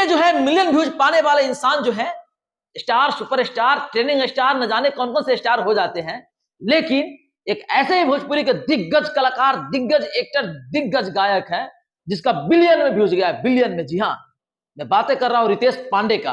जो है million views पाने वाले इंसान जो है स्टार, सुपरस्टार, ट्रेनिंग स्टार, न जाने कौन कौन से स्टार हो जाते हैं, लेकिन एक ऐसे ही भोजपुरी के दिग्गज कलाकार, दिग्गज एक्टर, दिग्गज गायक है जिसका बिलियन में व्यूज गया है, बिलियन में। जी हाँ, मैं बातें कर रहा हूं रितेश पांडे का।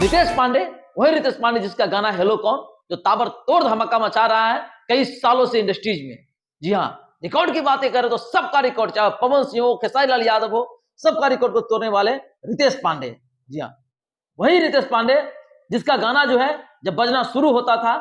रितेश पांडे, वही रितेश पांडे जिसका गाना हेलो कौन जो ताबड़तोड़ धमाका मचा रहा है कई सालों से इंडस्ट्रीज में। जी हाँ, रिकॉर्ड की बातें करें तो सबका रिकॉर्ड, चाहे पवन सिंह हो, खेसारी लाल यादव हो, सबका रिकॉर्ड को तोड़ने वाले रितेश पांडे। जी हाँ, वही रितेश पांडे जिसका गाना जो है जब बजना शुरू होता था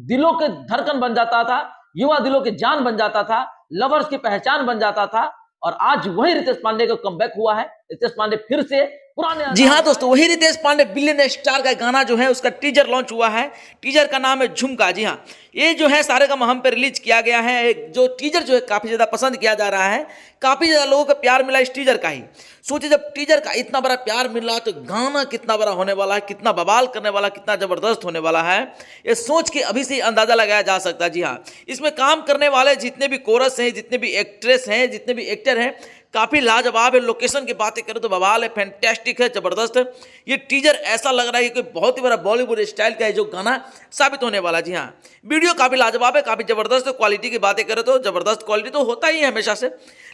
दिलों के धड़कन बन जाता था, युवा दिलों की जान बन जाता था, लवर्स की पहचान बन जाता था। और आज वही रितेश पांडे का कमबैक हुआ है। रितेश पांडे फिर से पुराने, जी हाँ दोस्तों, वही रितेश पांडे बिलियन स्टार का गाना जो है उसका टीजर लॉन्च हुआ है। टीजर का नाम है झुमका। जी हाँ, ये जो है सारेगामा हम पे रिलीज किया गया है। जो टीजर जो है काफी ज्यादा पसंद किया जा रहा है, काफी ज्यादा लोगों को प्यार मिला इस टीजर का ही। सोचिए जब टीजर का इतना बड़ा प्यार मिल रहा है तो गाना कितना बड़ा होने वाला है, कितना बवाल करने वाला, कितना जबरदस्त होने वाला है, ये सोच के अभी से अंदाजा लगाया जा सकता है। जी हाँ, इसमें काम करने वाले जितने भी कोरस हैं, जितने भी एक्ट्रेस हैं, जितने भी एक्टर हैं, काफी लाजवाब है। लोकेशन की बातें करें तो बवाल है, फैंटास्टिक है, जबरदस्त है। ये टीजर ऐसा लग रहा है कि बहुत ही बड़ा बॉलीवुड स्टाइल का है जो गाना साबित होने वाला। जी हाँ, वीडियो काफी लाजवाब है, काफी जबरदस्त है। क्वालिटी की बातें करें तो जबरदस्त क्वालिटी तो होता ही है हमेशा से,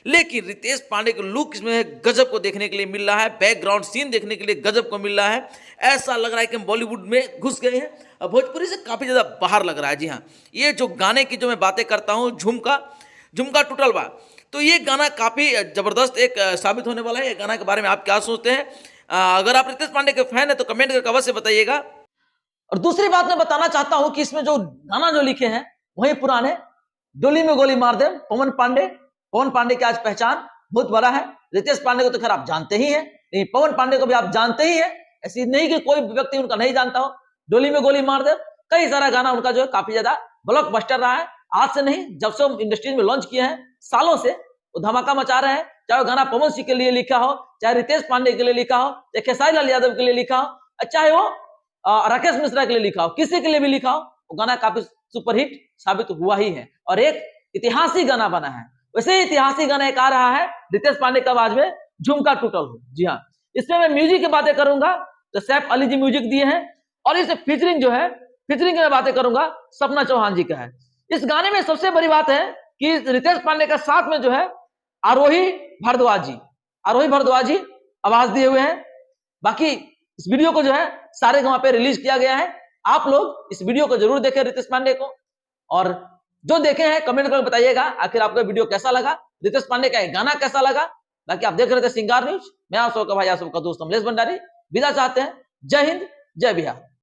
लेकिन रितेश पांडे का लुक इसमें गजब को देखने के लिए मिल रहा है, बैकग्राउंड सीन देखने के लिए गजब को मिल रहा है। ऐसा लग रहा है कि हम बॉलीवुड में घुस गए हैं और भोजपुरी से काफी ज्यादा बाहर लग रहा है। जी हाँ, ये जो गाने की जो मैं बातें करता हूँ, झुमका, झुमका टूटल बा, तो ये गाना काफी जबरदस्त एक साबित होने वाला है। ये गाना के बारे में आप क्या सोचते हैं? अगर आप रितेश पांडे के फैन है तो कमेंट करके अवश्य बताइएगा। और दूसरी बात मैं बताना चाहता हूं कि इसमें जो गाना जो लिखे हैं वही पुराने, डोली में गोली मार दे, पवन पांडे। पवन पांडे की आज पहचान बहुत बड़ा है। रितेश पांडे को तो खैर आप जानते ही हैं, लेकिन पवन पांडे को भी आप जानते ही हैं। ऐसी नहीं कि कोई व्यक्ति उनका नहीं जानता हो। डोली में गोली मार दे, कई सारा गाना उनका जो है काफी ज्यादा ब्लॉकबस्टर रहा है। आज से नहीं, जब से हम इंडस्ट्री में लॉन्च किए हैं, सालों से वो धमाका मचा रहे हैं। चाहे वो गाना पवन सिंह के लिए लिखा हो, चाहे रितेश पांडे के लिए लिखा हो, चाहे खेसारी लाल यादव के लिए लिखा हो, चाहे वो राकेश मिश्रा के लिए लिखा हो, किसी के लिए भी लिखा हो, वो गाना काफी सुपरहिट साबित हुआ ही है और एक ऐतिहासिक गाना बना है। वैसे ही ऐतिहासिक गाना एक आ रहा है रितेश पांडे की आवाज में, झुमका टूटल हो। जी हाँ, इसमें मैं म्यूजिक की बातें करूंगा तो सैफ अली जी म्यूजिक दिए हैं, और इस फीचरिंग जो है, फीचरिंग की मैं बातें करूंगा सपना चौहान जी का है। इस गाने में सबसे बड़ी बात है कि रितेश पांडे का साथ में जो है आरोही भारद्वाज जी आवाज दिए हुए हैं। बाकी इस वीडियो को जो है सारेगामा पे रिलीज किया गया है। आप लोग इस वीडियो को जरूर देखें रितेश पांडे को, और जो देखे हैं कमेंट करके बताइएगा आखिर आपको वीडियो कैसा लगा, रितेश पांडे का गाना कैसा लगा। बाकी आप देख रहे थे सिंगार न्यूज, मैं आप सबका भाई, आप सबका दोस्त अमलेश भंडारी विदा चाहते हैं। जय हिंद, जय बिहार।